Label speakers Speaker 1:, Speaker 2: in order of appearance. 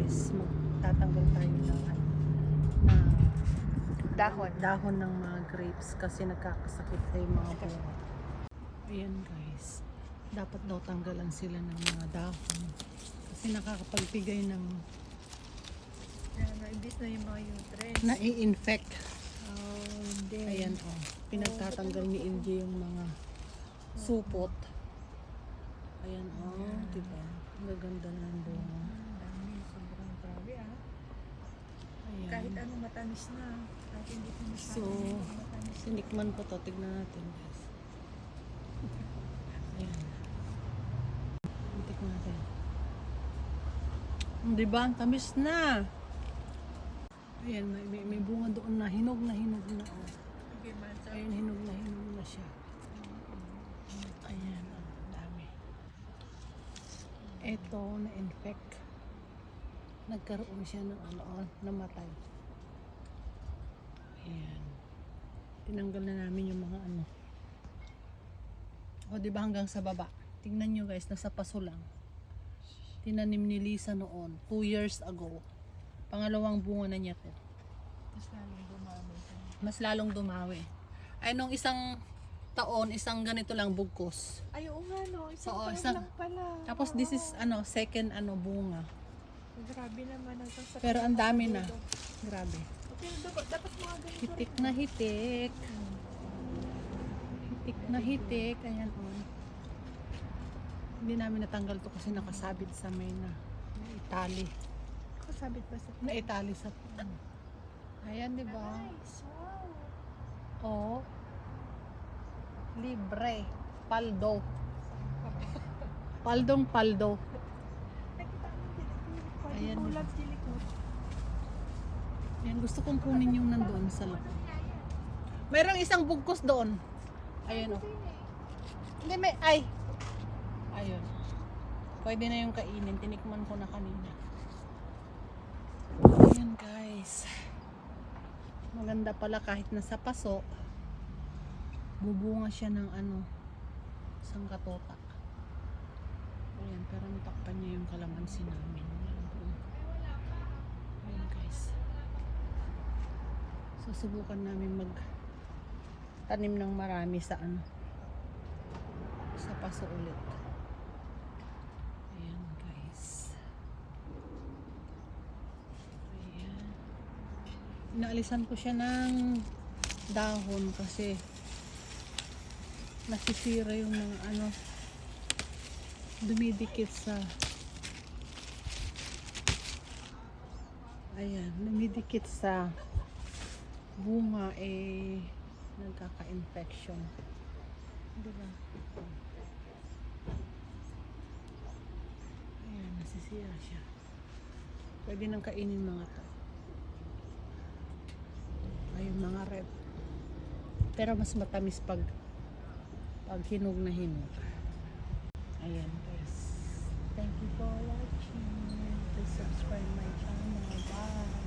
Speaker 1: guys, magtatanggal tayo ng dahon ng mga grapes kasi nagkakasakit tayo mga bunga. Ayan guys, dapat daw tanggalan sila ng mga dahon kasi nakakapagbigay ng
Speaker 2: Imbis na yung mga nutrients.
Speaker 1: nai-infect.
Speaker 2: Hindi.
Speaker 1: Ayan pinagtatanggal ni Indy yung mga supot. Ayan diba? Maganda ng bunga.
Speaker 2: Dami, sobrang grabe
Speaker 1: Ayan.
Speaker 2: Kahit ano matamis na. Kahit hindi ko
Speaker 1: So,
Speaker 2: matamis.
Speaker 1: sinikman ko to. Tignan natin guys. Ayan. Tignan natin. Diba? Ang tamis na. Ayan, may bunga doon na. Hinog na.
Speaker 2: Okay, man.
Speaker 1: Ayun, hinog na siya. Ayan, dami. Ito, na-infect. Nagkaroon siya ng namatay. Ayan. Tinanggal na namin yung mga O, diba hanggang sa baba? Tingnan nyo guys, nasa paso lang. Tinanim ni Lisa noon, 2 years ago. Pangalawang bunga na niya to. Mas lalong dumawi. Ay, nung isang taon, isang ganito lang bugkos.
Speaker 2: Ay, oo nga no. Isang
Speaker 1: Oo,
Speaker 2: taon
Speaker 1: isang-
Speaker 2: lang pala.
Speaker 1: Tapos this is second bunga.
Speaker 2: Grabe naman.
Speaker 1: Pero ang dami na. Grabe.
Speaker 2: Okay, dapat mga ganito.
Speaker 1: Hitik na hitik. Hitik na hitik. Ayan Hindi namin natanggal to kasi nakasabit sa may itali.
Speaker 2: Kasabit ba sa
Speaker 1: Na-itali sa Ayan, di ba?
Speaker 2: Nice. Wow.
Speaker 1: Oh. Libre. Paldo. Paldo.
Speaker 2: Nakita mo din. Pwede
Speaker 1: Ayan.
Speaker 2: bulag sa likod.
Speaker 1: Ayan, gusto kong kunin yung nandoon sa loob. Mayroong isang bugkos doon. Ayan Hindi Ayun. Pwede na yung kainin. Tinikman ko na kanina. Ayan guys. Maganda pala kahit nasa paso. Bubunga siya ng isang katotak. Ayan, pero natakpan niya yung kalamansi namin. Ayan guys. Susubukan namin tanim ng marami sa sa paso ulit. Ayan guys. Ayan. Inaalisan ko siya ng dahon kasi nasisira yung mga dumidikit sa dumidikit sa bunga nagkaka-infection. Diba? Ayan, nasisira siya. Pwede nang kainin mga to. Ayun, mga red. Pero mas matamis pag hinog na hinog. Ayan guys. Thank you for watching. Please subscribe my channel. Bye.